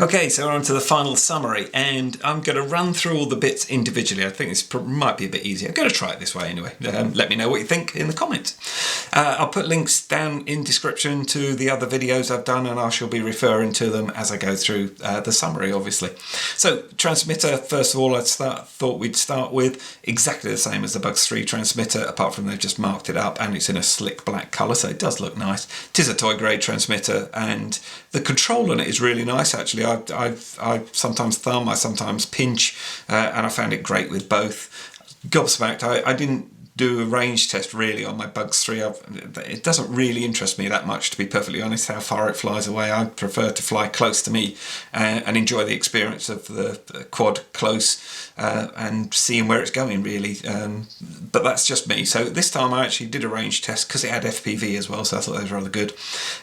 Okay, so we're on to the final summary, and I'm going to run through all the bits individually. I think this might be a bit easier. I'm going to try it this way anyway. Let me know what you think in the comments. I'll put links down in description to the other videos I've done, and I shall be referring to them as I go through the summary, obviously. So, transmitter, first of all, I thought we'd start with exactly the same as the Bugs 3 transmitter, apart from they've just marked it up, and it's in a slick black colour, so it does look nice. It is a toy grade transmitter, and the control on it is really nice, actually. I sometimes thumb, I sometimes pinch, and I found it great with both. Gobsmacked, I didn't do a range test really on my Bugs 3. It doesn't really interest me that much, to be perfectly honest, how far it flies away. I prefer to fly close to me and enjoy the experience of the quad close and seeing where it's going, really. But that's just me. So this time I actually did a range test because it had FPV as well, so I thought that was rather good.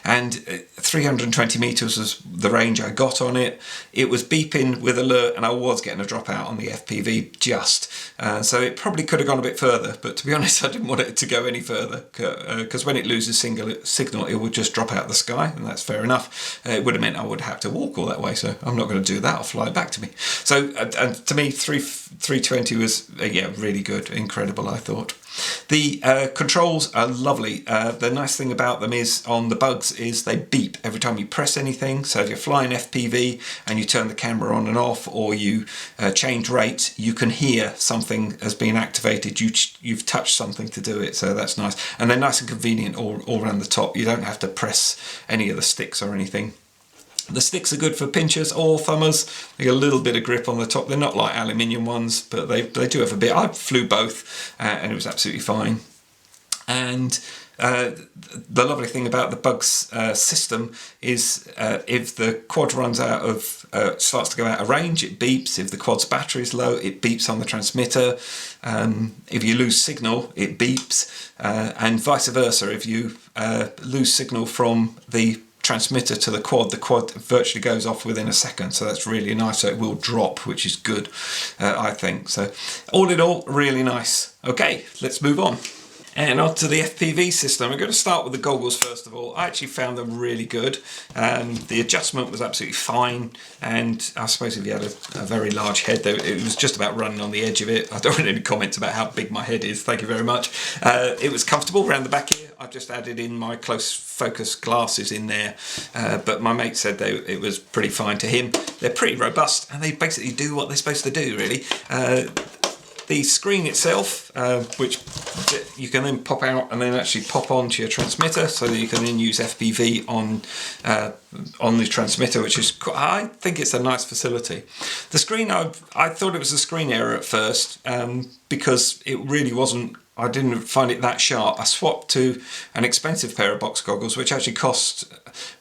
And 320 metres was the range I got on it. It was beeping with alert, and I was getting a dropout on the FPV just. So it probably could have gone a bit further, but to be honest, I didn't want it to go any further, because when it loses signal, it would just drop out of the sky, and that's fair enough. It would have meant I would have to walk all that way, so I'm not going to do that. I'll fly it back to me. So, and to me, 320 was, yeah, really good, incredible, I thought. The controls are lovely. The nice thing about them is, on the Bugs, is they beep every time you press anything. So if you're flying FPV and you turn the camera on and off, or you change rates, you can hear something has been activated. You've touched something to do it, so that's nice. And they're nice and convenient all around the top. You don't have to press any of the sticks or anything. The sticks are good for pinchers or thumbers. They get a little bit of grip on the top. They're not like aluminium ones, but they do have a bit. I flew both and it was absolutely fine. And the lovely thing about the Bugs system is if the quad runs out of, starts to go out of range, it beeps. If the quad's battery is low, it beeps on the transmitter. If you lose signal, it beeps. And vice versa, if you lose signal from the transmitter to the quad virtually goes off within a second, so that's really nice. So it will drop, which is good, I think. So all in all, really nice. Okay, let's move on. And on to the FPV system. I'm going to start with the goggles first of all. I actually found them really good. The adjustment was absolutely fine, and I suppose if you had a very large head, though, it was just about running on the edge of it. I don't want any comments about how big my head is, thank you very much. It was comfortable around the back here. I've just added in my close focus glasses in there, but my mate said it was pretty fine to him. They're pretty robust, and they basically do what they're supposed to do, really. The screen itself, which you can then pop out and then actually pop onto your transmitter, so that you can then use FPV on the transmitter, which is, I think it's a nice facility. The screen, I thought it was a screen error at first, because it really wasn't. I didn't find it that sharp. I swapped to an expensive pair of box goggles, which actually cost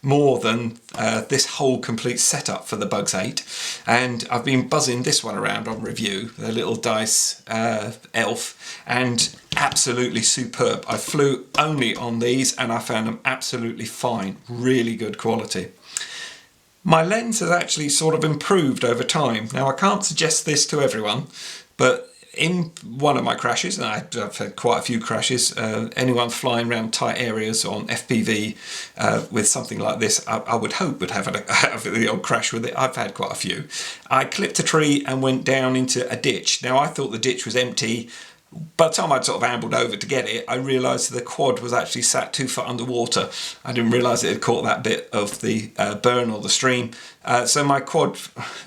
more than this whole complete setup for the Bugs 8. And I've been buzzing this one around on review, the little Dice Elf, and absolutely superb. I flew only on these and I found them absolutely fine, really good quality. My lens has actually sort of improved over time. Now, I can't suggest this to everyone, but in one of my crashes, and I've had quite a few crashes, anyone flying around tight areas on FPV with something like this, I would hope would have the old crash with it. I've had quite a few. I clipped a tree and went down into a ditch. Now, I thought the ditch was empty. By the time I'd sort of ambled over to get it, I realised the quad was actually sat 2 foot underwater. I didn't realise it had caught that bit of the burn or the stream. So my quad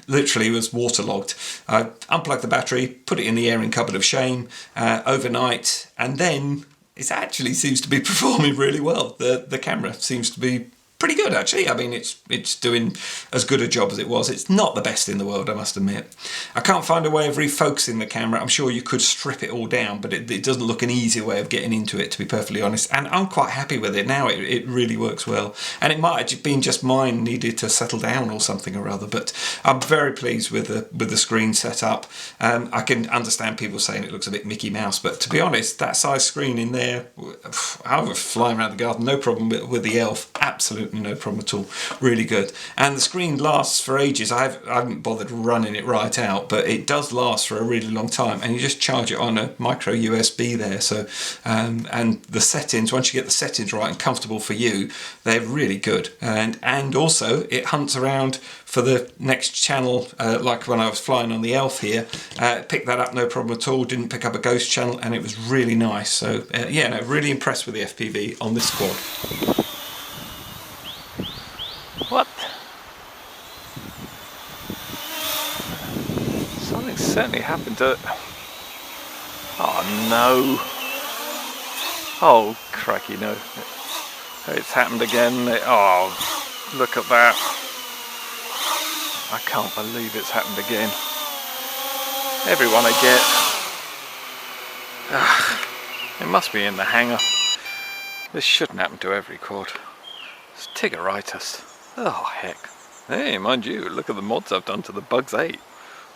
literally was waterlogged. I unplugged the battery, put it in the airing cupboard of shame overnight, and then it actually seems to be performing really well. The camera seems to be pretty good, actually. I mean, it's doing as good a job as it was. It's not the best in the world, I must admit. I can't find a way of refocusing the camera. I'm sure you could strip it all down, but it doesn't look an easy way of getting into it, to be perfectly honest. And I'm quite happy with it now. It really works well. And it might have been just mine needed to settle down or something or other, but I'm very pleased with the screen setup. I can understand people saying it looks a bit Mickey Mouse, but to be honest, that size screen in there, I was flying around the garden, no problem with the Elf. Absolutely absolutely no problem at all. Really good. And the screen lasts for ages. I haven't bothered running it right out, but it does last for a really long time. And you just charge it on a micro USB there. So, and the settings, once you get the settings right and comfortable for you, they're really good. And also it hunts around for the next channel, like when I was flying on the Elf here, picked that up no problem at all, didn't pick up a ghost channel, and it was really nice. So yeah, no, really impressed with the FPV on this quad. What? Something certainly happened to it. Oh no. Oh cracky no. It's happened again. Oh, look at that. I can't believe it's happened again. Every one I get. It must be in the hangar. This shouldn't happen to every quad. It's tigeritis. Oh heck. Hey, mind you, look at the mods I've done to the Bugs 8.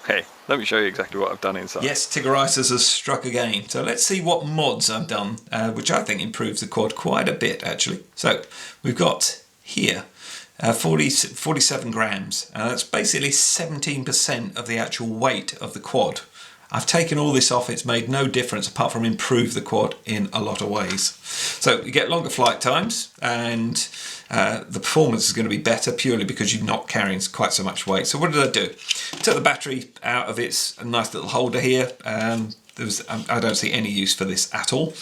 Okay, let me show you exactly what I've done inside. Yes, tigeritis has struck again. So let's see what mods I've done, which I think improves the quad quite a bit actually. So we've got here 47 grams, and that's basically 17% of the actual weight of the quad. I've taken all this off, it's made no difference apart from improve the quad in a lot of ways. So you get longer flight times, and the performance is going to be better purely because you're not carrying quite so much weight. So what did I do? Took the battery out of its nice little holder here. I don't see any use for this at all.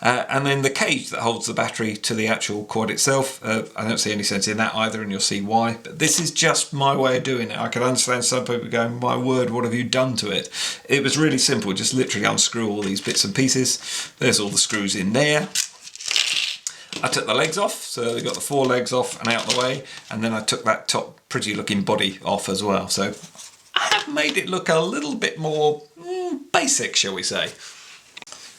And then the cage that holds the battery to the actual quad itself, I don't see any sense in that either, and you'll see why. But this is just my way of doing it. I can understand some people going, my word, what have you done to it? It was really simple, just literally unscrew all these bits and pieces. There's all the screws in there. I took the legs off, so they got the 4 legs off and out of the way, and then I took that top pretty looking body off as well. So I have made it look a little bit more basic, shall we say.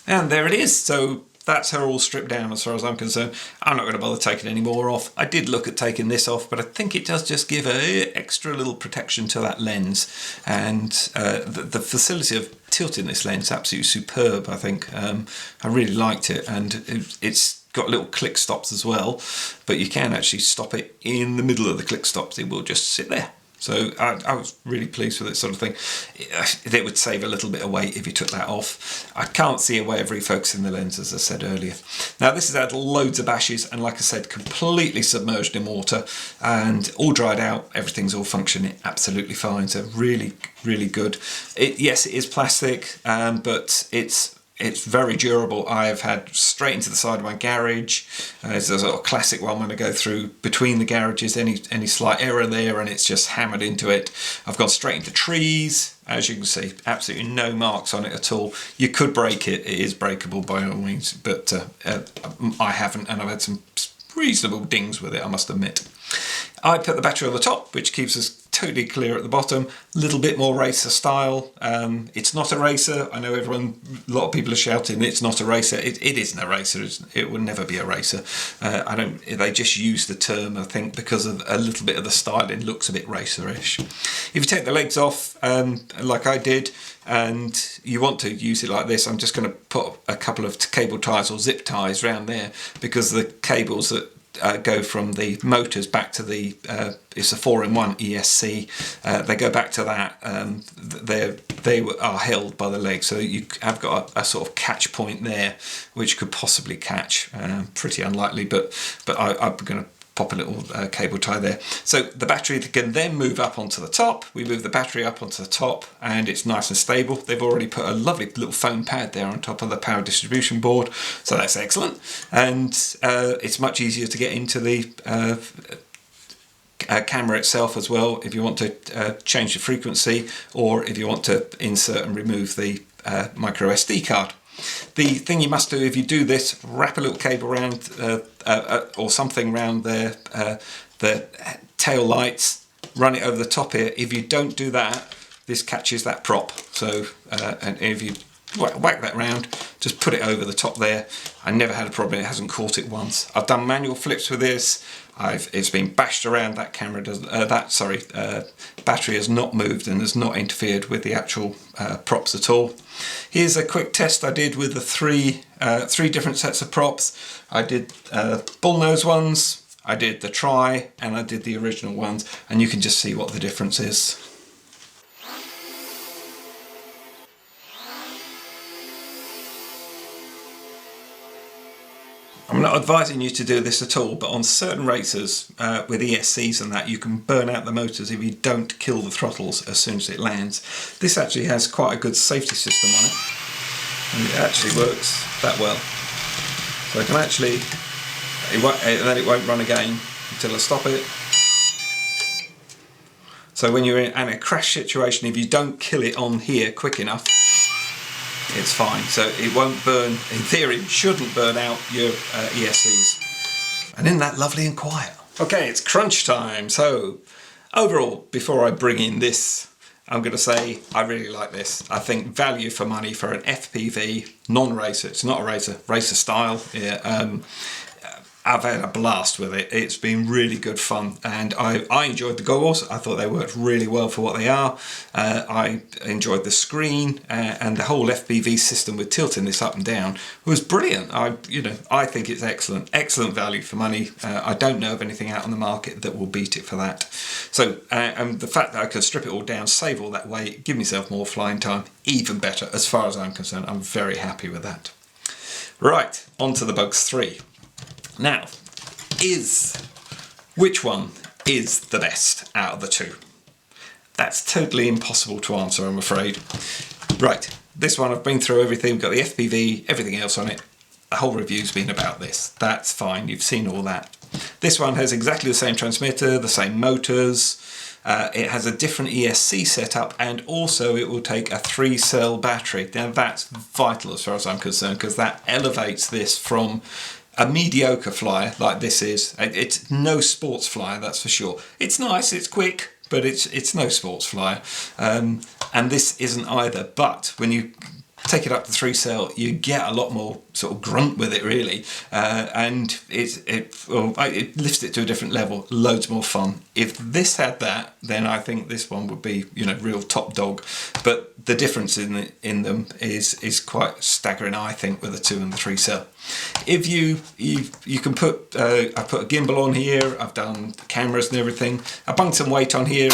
And there it is. So that's her all stripped down as far as I'm concerned. I'm not going to bother taking any more off. I did look at taking this off, but I think it does just give a extra little protection to that lens. And the facility of tilting this lens is absolutely superb, I think. I really liked it, and it's got little click stops as well, but you can actually stop it in the middle of the click stops. It will just sit there. So I was really pleased with this sort of thing. It would save a little bit of weight if you took that off. I can't see a way of refocusing the lens, as I said earlier. Now this has had loads of bashes, and like I said, completely submerged in water and all dried out. Everything's all functioning absolutely fine. So really, really good. Yes, it is plastic, but it's very durable. I've had straight into the side of my garage. It's a sort of classic one when I go through between the garages, any slight error there and it's just hammered into it. I've gone straight into trees. As you can see, absolutely no marks on it at all. You could break it. It is breakable by all means, but I haven't, and I've had some reasonable dings with it, I must admit. I put the battery on the top, which keeps us totally clear at the bottom. A little bit more racer style. It's not a racer. I know a lot of people are shouting it's not a racer. It isn't a racer. It will never be a racer. They just use the term, I think, because of a little bit of the styling looks a bit racerish. If you take the legs off, like I did, and you want to use it like this, I'm just going to put a couple of cable ties or zip ties around there, because the cables that go from the motors back to the it's a 4-in-1 ESC. They go back to that. They are held by the legs, so you have got a sort of catch point there, which could possibly catch. Pretty unlikely, but I'm going to pop a little cable tie there. So the battery can then move up onto the top. We move the battery up onto the top and it's nice and stable. They've already put a lovely little foam pad there on top of the power distribution board, so that's excellent. And it's much easier to get into the camera itself as well, if you want to change the frequency, or if you want to insert and remove the micro SD card. The thing you must do if you do this, wrap a little cable around or something around the tail lights, run it over the top here. If you don't do that, this catches that prop. So and if you whack that round, just put it over the top there. I never had a problem, it hasn't caught it once. I've done manual flips with this. It's been bashed around. That camera does battery has not moved and has not interfered with the actual props at all. Here's a quick test I did with the three different sets of props. I did bullnose ones, I did the Tri, and I did the original ones, and you can just see what the difference is. I'm not advising you to do this at all, but on certain racers with ESCs and that, you can burn out the motors if you don't kill the throttles as soon as it lands. This actually has quite a good safety system on it, and it actually works that well. So I can actually, then it won't run again until I stop it. So when you're in a crash situation, if you don't kill it on here quick enough, it's fine. So it won't burn, in theory, shouldn't burn out your ESCs. And isn't that lovely and quiet? Okay, it's crunch time. So overall, before I bring in this, I'm going to say I really like this. I think value for money for an FPV non-racer. It's not a racer, racer style. Yeah, I've had a blast with it. It's been really good fun, and I enjoyed the goggles. I thought they worked really well for what they are. I enjoyed the screen, and the whole FPV system with tilting this up and down was brilliant. I think it's excellent value for money. I don't know of anything out on the market that will beat it for that. So, and the fact that I could strip it all down, save all that weight, give myself more flying time, even better as far as I'm concerned. I'm very happy with that. Right, on to the Bugs 3. Now, which one is the best out of the two? That's totally impossible to answer, I'm afraid. Right, this one I've been through everything, got the FPV, everything else on it. The whole review's been about this. That's fine, you've seen all that. This one has exactly the same transmitter, the same motors. It has a different ESC setup, and also it will take a 3-cell battery. Now that's vital as far as I'm concerned, because that elevates this from a mediocre flyer like this is. It's no sports flyer, that's for sure. It's nice, it's quick, but it's no sports flyer. And this isn't either. But when you take it up to 3-cell, you get a lot more sort of grunt with it, really, and it lifts it to a different level. Loads more fun. If this had that, then I think this one would be, real top dog. But the difference in them is quite staggering, I think, with the 2 and the 3-cell. If you can put I put a gimbal on here. I've done the cameras and everything. I bunged some weight on here.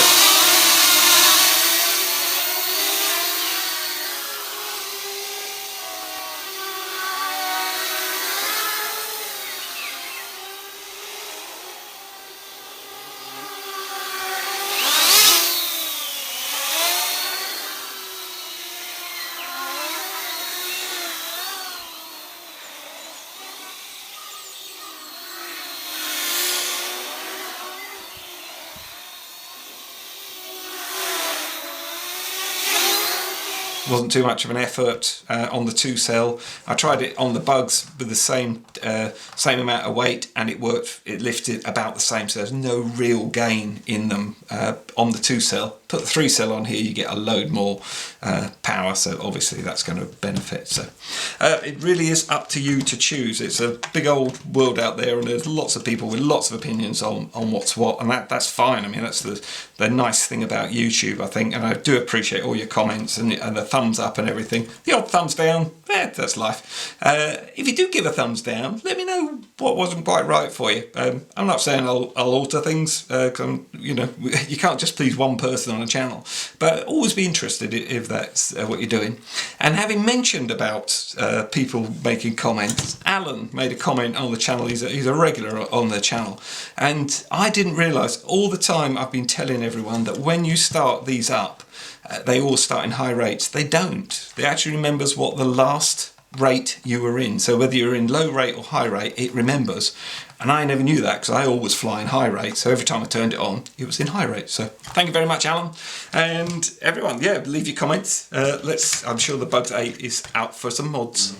Wasn't too much of an effort on the 2-cell. I tried it on the Bugs with the same amount of weight, and it worked. It lifted about the same, so there's no real gain in them on the 2-cell. Put the 3-cell on here, you get a load more power, so obviously that's going to benefit. So it really is up to you to choose. It's a big old world out there, and there's lots of people with lots of opinions on what's what, and that's fine. I mean, that's the nice thing about YouTube, I think, and I do appreciate all your comments and the thumbs up and everything. The odd thumbs down, that's life. If you do give a thumbs down, let me know what wasn't quite right for you. I'm not saying I'll alter things, 'cause you can't just please one person on a channel, but always be interested if that's what you're doing. And having mentioned about people making comments, Alan made a comment on the channel. He's a regular on the channel, and I didn't realise all the time I've been telling everyone that when you start these up, they all start in high rates. They don't. It actually remembers what the last rate you were in. So whether you're in low rate or high rate, it remembers. And I never knew that because I always fly in high rate. So every time I turned it on, it was in high rate. So thank you very much, Alan. And everyone, leave your comments. I'm sure the Bugs 8 is out for some mods.